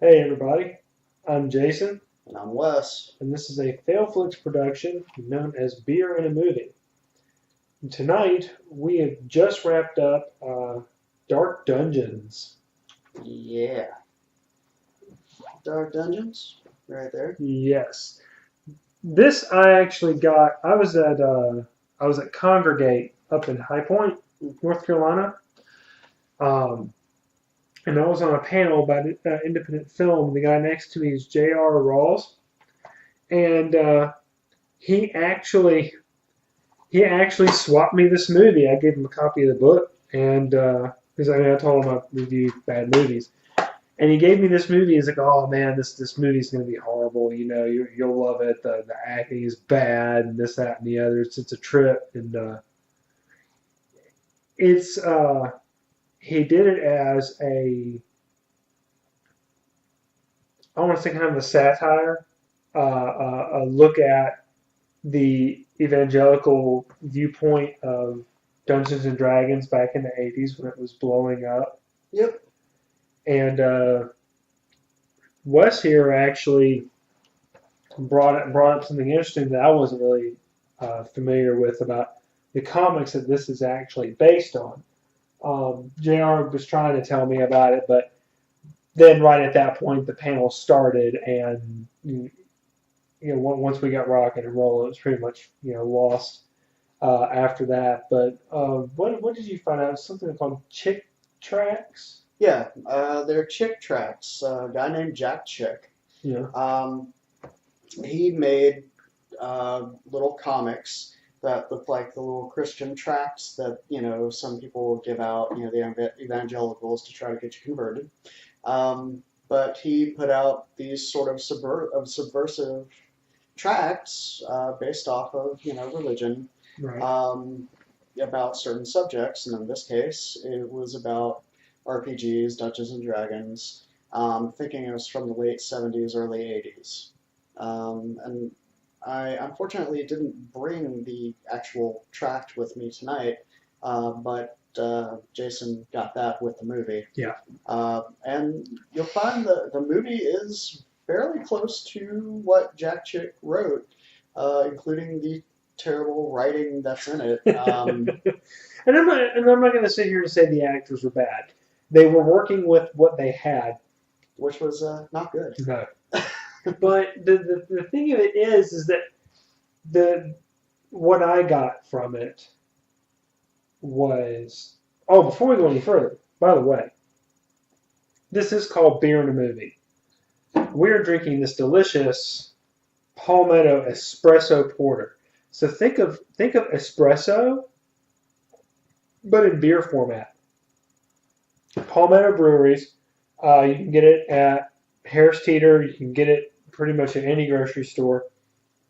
Hey everybody, I'm Jason, And I'm Wes. and this is a Fail-Flix production known as Beer in a Movie. And tonight we have just wrapped up Dark Dungeons. Yeah. Dark Dungeons, right there. Yes, this I actually got. I was at Congregate up in High Point, North Carolina, um, and I was on a panel about independent film. The guy next to me is J.R. Rawls, and he actually he actually swapped me this movie. I gave him a copy of the book, and because I told him I review bad movies, and he gave me this movie. He's like, "Oh man, this movie's gonna be horrible. You know, you'll love it. The acting is bad, and this, that, and the other. It's a trip." And it's he did it as I want to say kind of a satire, a look at the evangelical viewpoint of Dungeons and Dragons back in the 80s when it was blowing up. Yep. And Wes here actually brought up something interesting that I wasn't really familiar with about the comics that this is actually based on. JR was trying to tell me about it, but then right at that point the panel started, and once we got rocking and rolling, it was pretty much lost after that. But what did you find out? Something called Chick Tracts. Yeah, they're Chick Tracts. A guy named Jack Chick. Yeah. He made little comics that look like the little Christian tracts that, some people give out, the evangelicals to try to get you converted. But he put out these sort of subversive tracts based off of, religion, Right. about certain subjects. And in this case, it was about RPGs, Dungeons and Dragons. Thinking it was from the late 70s, early 80s. And I unfortunately didn't bring the actual tract with me tonight, but Jason got that with the movie. Yeah. And you'll find the movie is fairly close to what Jack Chick wrote, including the terrible writing that's in it. And I'm not going to sit here and say the actors were bad. They were working with what they had, which was not good. No. But the thing of it is that what I got from it was, before we go any further, by the way, this is called Beer in a Movie. We're drinking this delicious Palmetto Espresso Porter. So think of espresso, but in beer format. Palmetto Breweries. You can get it at Harris Teeter. You can get it pretty much at any grocery store.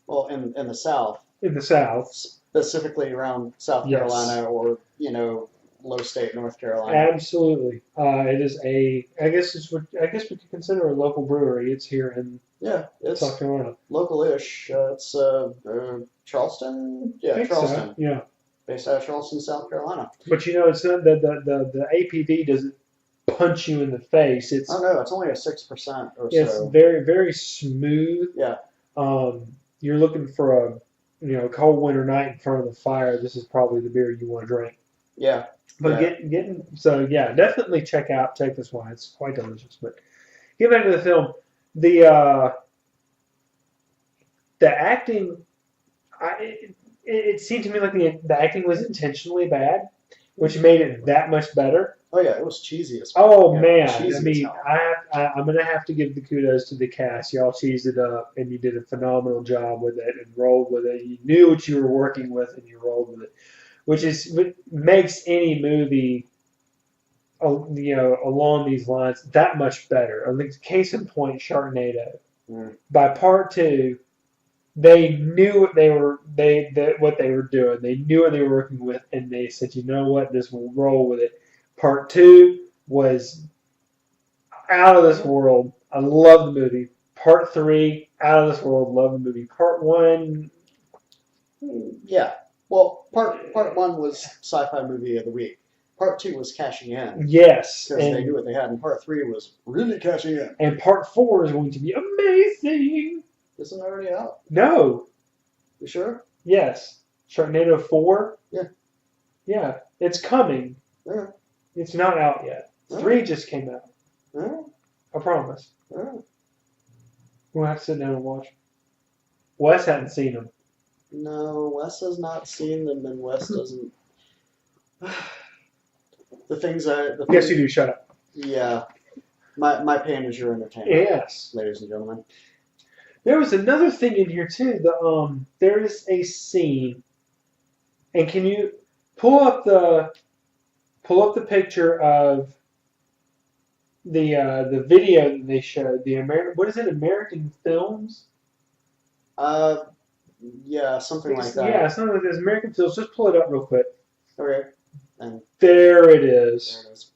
Well, in the South. In the South. Specifically around South Carolina, yes. Or, Low State, North Carolina. Absolutely. It is I guess we could consider a local brewery. It's here in South Carolina. Local-ish. It's Charleston? Yeah, Charleston. So. Yeah. Based out of Charleston, South Carolina. But it's not the APV doesn't punch you in the face. It's no, it's only a 6% or so. It's very, very smooth. Yeah. You're looking for a cold winter night in front of the fire. This is probably the beer you want to drink. Yeah. But definitely check this wine. It's quite delicious. But get back to the film. The acting, it seemed to me like the acting was intentionally bad, which made it that much better. Oh yeah, it was cheesy as fuck. Oh man, I mean, I'm gonna have to give the kudos to the cast. Y'all cheesed it up, and you did a phenomenal job with it and rolled with it. You knew what you were working with, and you rolled with it, which makes any movie, along these lines that much better. I think case in point, Sharknado. By part 2, they knew what they were doing. They knew what they were working with, and they said, you know what, this will roll with it. Part 2 was out of this world. I love the movie. Part 3, out of this world. Love the movie. Part 1, yeah. Well, part 1 was sci-fi movie of the week. Part 2 was cashing in. Yes. Because they knew what they had, and Part 3 was really cashing in. And Part 4 is going to be amazing. Isn't it already out? No. You sure? Yes. Sharknado 4? Yeah. Yeah. It's coming. Yeah. It's not out yet. 3 just came out. Yeah. I promise. Yeah. We'll have to sit down and watch them. Wes hadn't seen them. No, Wes has not seen them, and Wes doesn't. Yes, you do. Shut up. Yeah. My pain is your entertainment. Yes. Ladies and gentlemen. There was another thing in here too. There is a scene, and can you pull up the picture of the video that they showed? What is it? American Films? Yeah, something like that. Yeah, something like this. American Films. Just pull it up real quick. Okay. And there it is. There it is.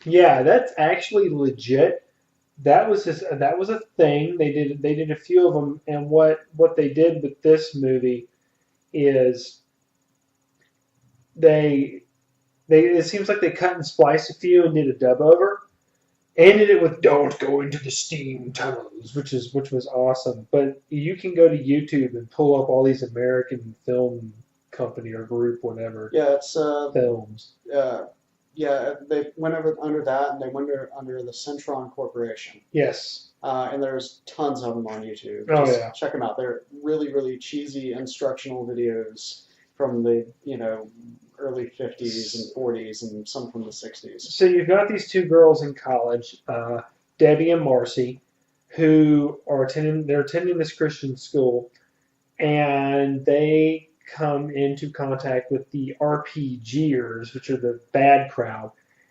Yeah, that's actually legit. That was a thing. They did a few of them, and what they did with this movie is it seems like they cut and spliced a few and did a dub over. Ended it with "Don't go into the steam tunnels," which was awesome. But you can go to YouTube and pull up all these American film company or group, whatever. Yeah, it's films. Yeah, they went under that, and they went under the Centron Corporation. Yes. And there's tons of them on YouTube. Oh, Just yeah. Check them out. They're really, really cheesy instructional videos from the early 50s and 40s, and some from the 60s. So you've got these two girls in college, Debbie and Marcy, who are attending this Christian school, and they come into contact with the RPGers, which are the bad crowd.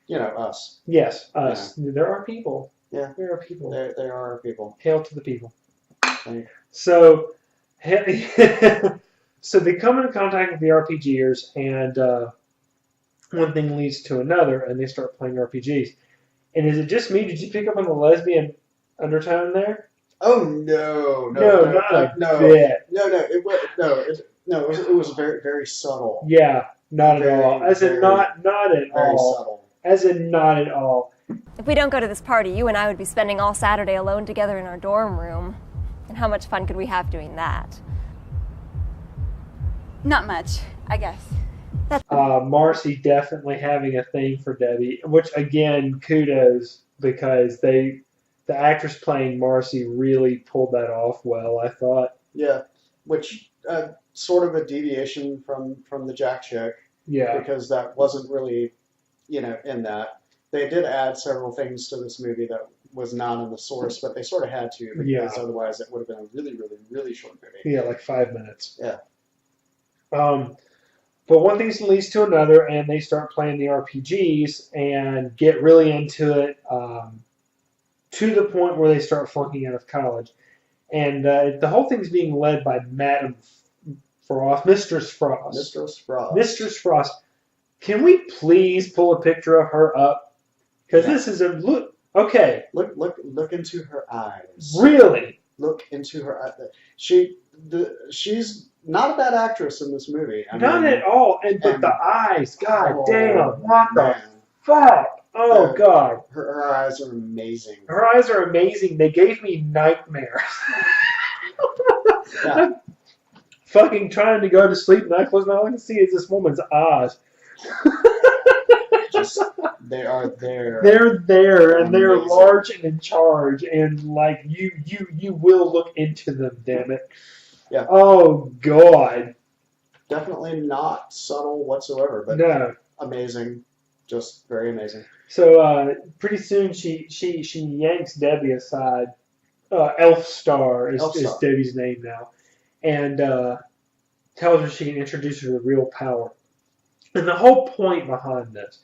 Us. Yes, us. Yeah. There are people. Yeah. There are people. There are people. Hail to the people. Thanks. So, so they come into contact with the RPGers, and one thing leads to another, and they start playing RPGs. And is it just me? Did you pick up on the lesbian undertone there? Oh no, not a bit. It was very, very subtle. Yeah, not very, at all. As in not at very all. Subtle. As in not at all. If we don't go to this party, you and I would be spending all Saturday alone together in our dorm room. And how much fun could we have doing that? Not much, I guess. Marcy definitely having a thing for Debbie, which again, kudos, because the actress playing Marcy really pulled that off well, I thought. Yeah, which sort of a deviation from the Jack chick. Yeah. Because that wasn't really, in that. They did add several things to this movie that was not in the source, but they sort of had to, because otherwise it would have been a really, really, really short movie. Yeah, like 5 minutes. Yeah. But one thing leads to another, and they start playing the RPGs and get really into it, to the point where they start flunking out of college. And the whole thing's being led by Madame Frost, Mistress Frost. Mistress Frost. Can we please pull a picture of her up? Because this is a look. Okay. Look into her eyes. Really? Look into her eyes. She's not a bad actress in this movie. Not at all. But the eyes, god damn, what man. the fuck? Oh, God. Her eyes are amazing. Her eyes are amazing. They gave me nightmares. Yeah. I'm fucking trying to go to sleep, and I close my eyes, all I can see is this woman's eyes. They are there. They're there, and they're amazing. large and in charge, and like you will look into them, damn it. Yeah. Oh, God. Definitely not subtle whatsoever, but amazing. Just very amazing. So pretty soon she yanks Debbie aside. Elf Star is Debbie's name now, and tells her she can introduce her to real power. And the whole point behind this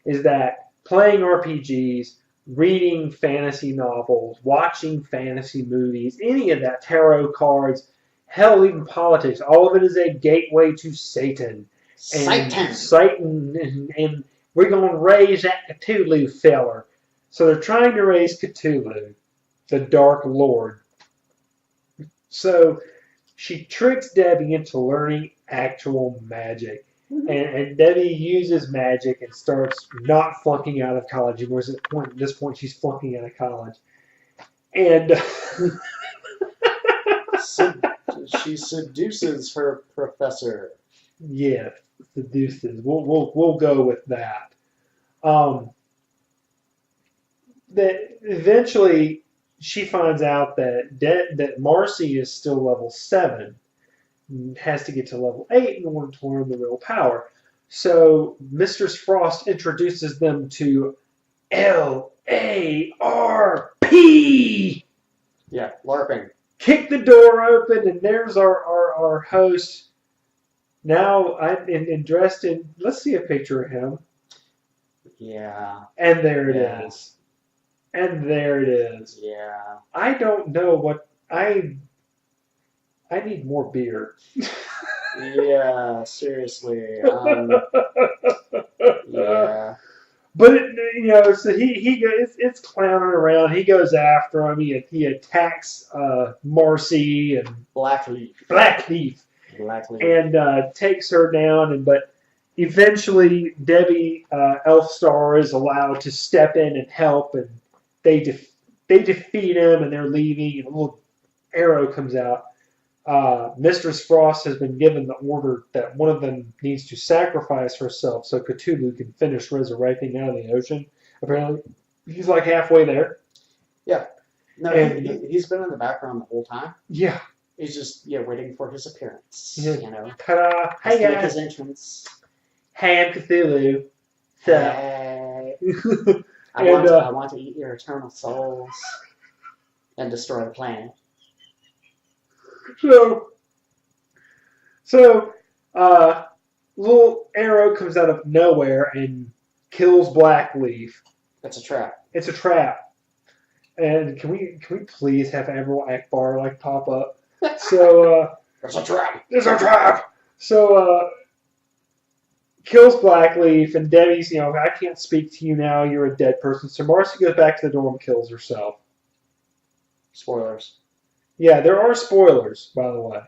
is that playing RPGs, reading fantasy novels, watching fantasy movies, any of that, tarot cards, hell, even politics, all of it is a gateway to Satan. Satan, and we're going to raise that Cthulhu feller. So they're trying to raise Cthulhu, the Dark Lord. So she tricks Debbie into learning actual magic. and Debbie uses magic and starts not flunking out of college. And whereas at this point, she's flunking out of college. And She seduces her professor. yeah, seduces. We'll go with that. That eventually she finds out that Marcy is still level 7, has to get to level 8 in order to learn the real power. So Mistress Frost introduces them to LARP. Yeah, LARPing. Kick the door open, and there's our host. Now I'm dressed in. Let's see a picture of him. Yeah. And there it is. And there it is. Yeah. I don't know what I need more beer. Yeah, seriously. Yeah. But so he goes. It's clowning around. He goes after him. He attacks Marcy and Blackleaf, and takes her down. But eventually, Debbie Elfstar is allowed to step in and help, and they defeat him, and they're leaving. And a little arrow comes out. Mistress Frost has been given the order that one of them needs to sacrifice herself so Cthulhu can finish resurrecting out of the ocean. Apparently, he's like halfway there. Yeah. No, and, he's been in the background the whole time. Yeah. He's just waiting for his appearance. Yeah. Ta-da! Hey guys. Make his entrance. Hey, I'm Cthulhu. So. Hey. I want to eat your eternal souls and destroy the planet. So, little arrow comes out of nowhere and kills Blackleaf. It's a trap. It's a trap. And can we please have Admiral Akbar pop up? So it's a trap. It's a trap. So kills Blackleaf, and Debbie's I can't speak to you now. You're a dead person. So Marcy goes back to the dorm and kills herself. Spoilers. Yeah, there are spoilers, by the way.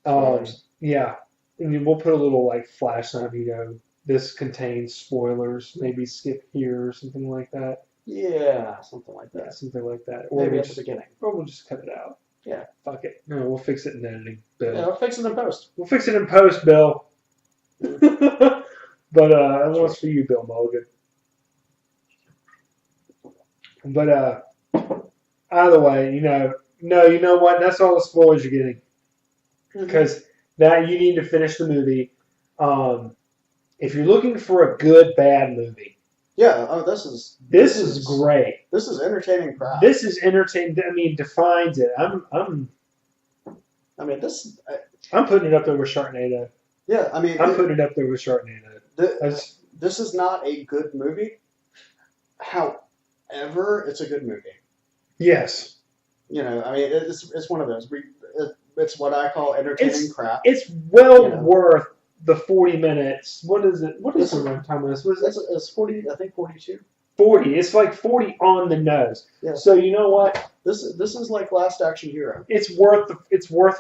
Spoilers. Yeah, and we'll put a little flash on. This contains spoilers. Maybe skip here or something like that. Yeah, something like that. Yeah, something like that. Or maybe at the beginning. Or we'll just cut it out. Yeah. Fuck it. No, we'll fix it in editing, Bill. Yeah, we'll fix it in post. We'll fix it in post, Bill. But that one's for you, Bill Mulligan. But either way, no, you know what? That's all the spoilers you're getting. Because that you need to finish the movie. If you're looking for a good bad movie, yeah. This is great. This is entertaining crap. This is entertaining. Defines it. I'm putting it up there with Sharknado. Yeah, I'm putting it up there with Sharknado. This is not a good movie. However, it's a good movie. Yes. It's one of those. It's what I call entertaining crap. It's worth the 40 minutes. What is it? What is the runtime of this? It's 40. I think 42. 40. It's 40 on the nose. Yeah. So you know what? This is like Last Action Hero. It's worth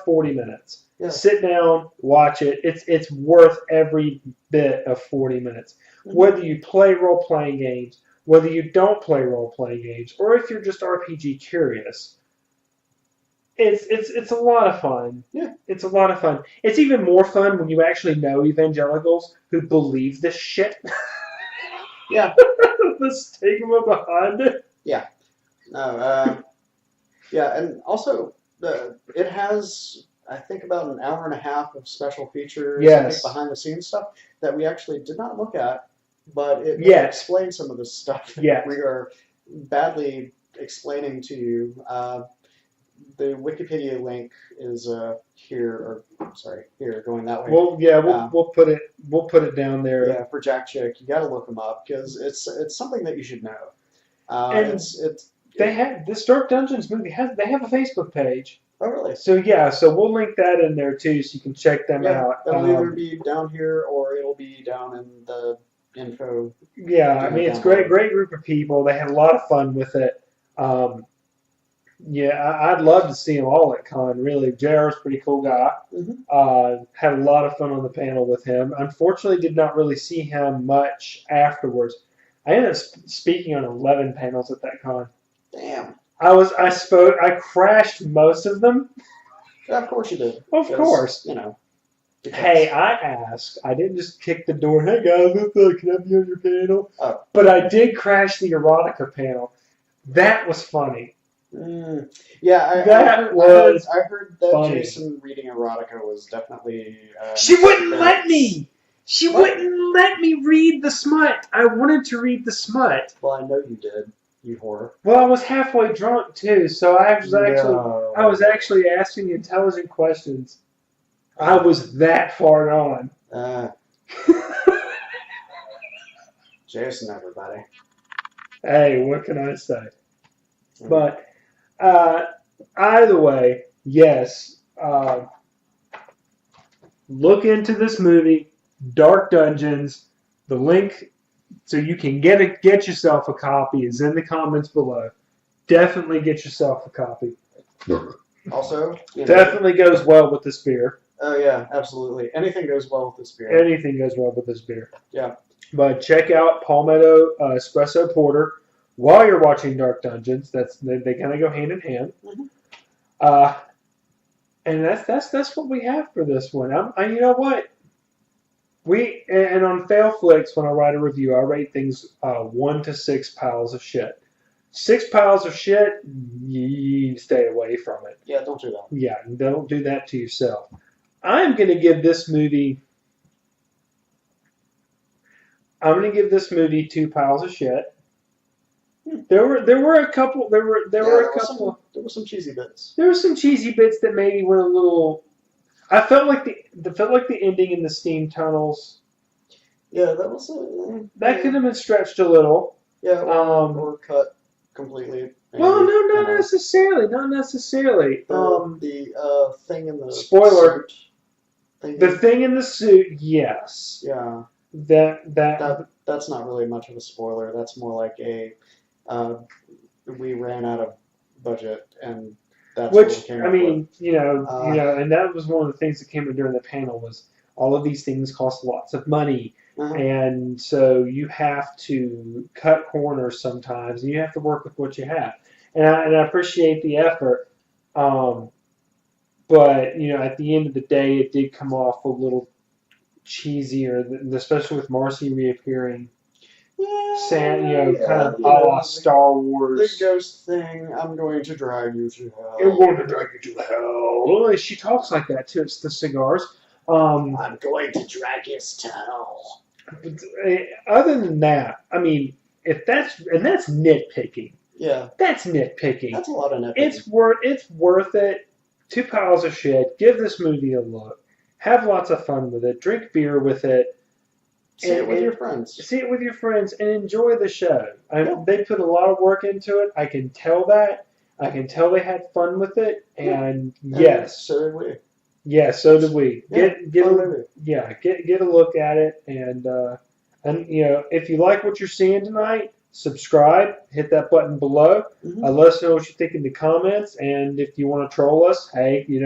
40 minutes. Yeah. Sit down, watch it. It's worth every bit of 40 minutes. Mm-hmm. Whether you play role-playing games, whether you don't play role-playing games, or if you're just RPG curious. It's a lot of fun. Yeah. It's a lot of fun. It's even more fun when you actually know evangelicals who believe this shit. Yeah. The stigma behind it. Yeah. No, yeah, and also it has, I think, about an hour and a half of special features, yes, behind the scenes stuff that we actually did not look at, but it explains some of the stuff that we are badly explaining to you. The Wikipedia link is here, going that way. Well, yeah, we'll put it down there. Yeah, for Jack Chick, you got to look him up because it's something that you should know. And they have this Dark Dungeons movie they have a Facebook page. Oh, really? So so we'll link that in there too, so you can check them out. It'll either be down here or it'll be down in the info. Yeah, it's great group of people. They had a lot of fun with it. Yeah, I'd love to see them all at con. Really, JR's a pretty cool guy. Had a lot of fun on the panel with him. Unfortunately, did not really see him much afterwards. I ended up speaking on 11 panels at that con. Damn. I crashed most of them. Yeah, of course you did. Of course. You know. Hey, I asked. I didn't just kick the door. Hey guys, can I be on your panel? Oh. But I did crash the erotica panel. That was funny. Yeah, I heard that funny. Jason reading erotica was definitely. She wouldn't let me. She wouldn't let me read the smut. I wanted to read the smut. Well, I know you did. You whore. Well, I was halfway drunk too, so I was actually asking intelligent questions. I was that far gone. Jason, everybody. Hey, what can I say? But either way, yes. Look into this movie, Dark Dungeons. The link so you can get yourself a copy is in the comments below. Definitely get yourself a copy. Also, definitely goes well with this beer. Oh yeah, absolutely. Anything goes well with this beer. Anything goes well with this beer. Yeah. But check out Palmetto Espresso Porter while you're watching Dark Dungeons. They kind of go hand in hand. And that's what we have for this one. You know what? And on Fail-Flix, when I write a review, I rate things 1 to 6 piles of shit. 6 piles of shit, you stay away from it. Yeah, don't do that. Yeah, don't do that to yourself. I'm going to give this movie 2 piles of shit. There were a couple. There were some cheesy bits. There were some cheesy bits that maybe went a little. I felt like the ending in the steam tunnels. Yeah, that was that could have been stretched a little. Yeah, or cut completely. Maybe, well, no, not necessarily. Not necessarily. The thing in the spoiler. suit. The thing in the suit, yes. Yeah. That's not really much of a spoiler. That's more like we ran out of budget and that's what we came up with. You know, and that was one of the things that came in during the panel was all of these things cost lots of money. And so you have to cut corners sometimes, and you have to work with what you have. And I appreciate the effort. But, at the end of the day, it did come off a little cheesier, especially with Marcy reappearing. Kind of a la Star Wars. The ghost thing, I'm going to drag you to hell. I'm going to drag you to hell. Well, she talks like that, too. It's the cigars. I'm going to drag his tail. Other than that, that's nitpicking. Yeah. That's nitpicking. That's a lot of nitpicking. It's worth it. 2 piles of shit. Give this movie a look. Have lots of fun with it. Drink beer with it. See it with your friends. See it with your friends and enjoy the show. They put a lot of work into it. I can tell that. I can tell they had fun with it. And yes. So did we. Yeah, so did we. Yeah, get a look at it. And if you like what you're seeing tonight, subscribe, hit that button below. Let us know what you think in the comments, and if you want to troll us, hey, you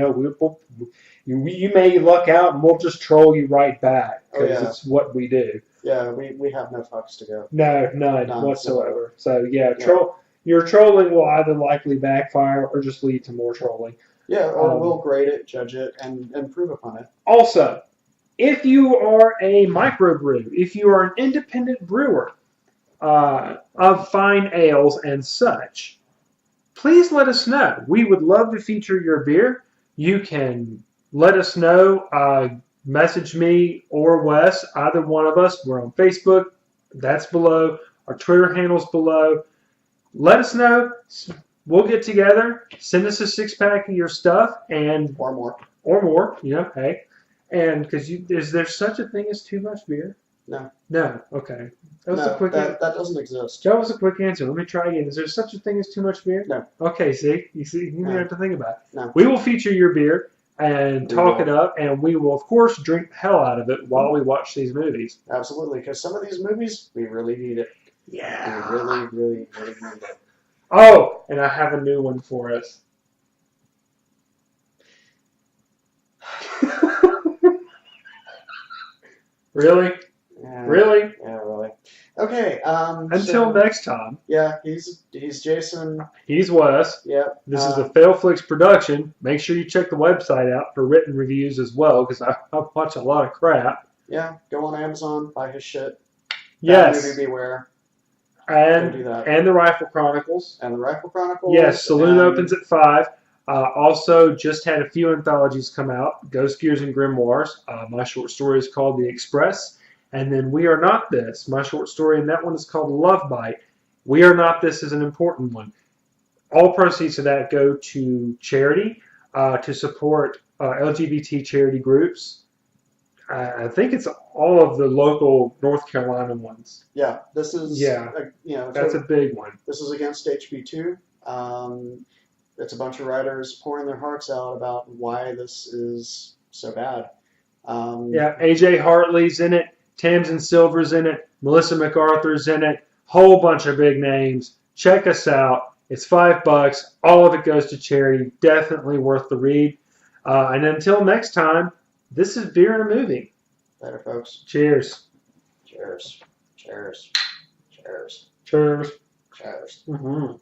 may luck out, and we'll just troll you right back because it's what we do. Yeah, we have no fucks to go. No, none whatsoever. So your trolling will either likely backfire or just lead to more trolling. Yeah, or we'll grade it, judge it, and improve upon it. Also, if you are a microbrew, if you are an independent brewer of fine ales and such, please let us know. We would love to feature your beer. You can let us know. Message me or Wes, either one of us. We're on Facebook. That's below. Our Twitter handle's below. Let us know. We'll get together. Send us a 6-pack of your stuff or more. Hey. And because is there such a thing as too much beer? No. No. Okay. That doesn't exist. That was a quick answer. Let me try again. Is there such a thing as too much beer? No. Okay. See, you have to think about it. No. We will feature your beer and talk it up, and we will of course drink the hell out of it while we watch these movies. Absolutely, because some of these movies we really need it. Yeah. We really, really, really need it. Oh, and I have a new one for us. Really? Yeah, Really? yeah, really. Okay. Until next time, Yeah, he's Jason. he's Wes. Yep. This is a Fail-Flix production. Make sure you check the website out for written reviews as well, because I watch a lot of crap. Yeah, go on Amazon, buy his shit. Yes. Movie Beware. And do that. and the Rifle Chronicles. And the Rifle Chronicles. Yes, Saloon and opens at 5. Also, just had a few anthologies come out. Ghost Gears and Grimoires. My short story is called The Express. And then We Are Not This. My short story in that one is called Love Bite. We Are Not This is an important one. All proceeds of that go to charity to support LGBT charity groups. I think it's all of the local North Carolina ones. Yeah, this is That's a big one. This is against HB2. It's a bunch of writers pouring their hearts out about why this is so bad. AJ Hartley's in it, Tamsin Silver's in it, Melissa MacArthur's in it, whole bunch of big names. Check us out. It's $5. All of it goes to charity. Definitely worth the read. And until next time, this is Beer and a Movie. Later, folks. Cheers. Cheers. Cheers. Cheers. Cheers. Cheers. Mm-hmm.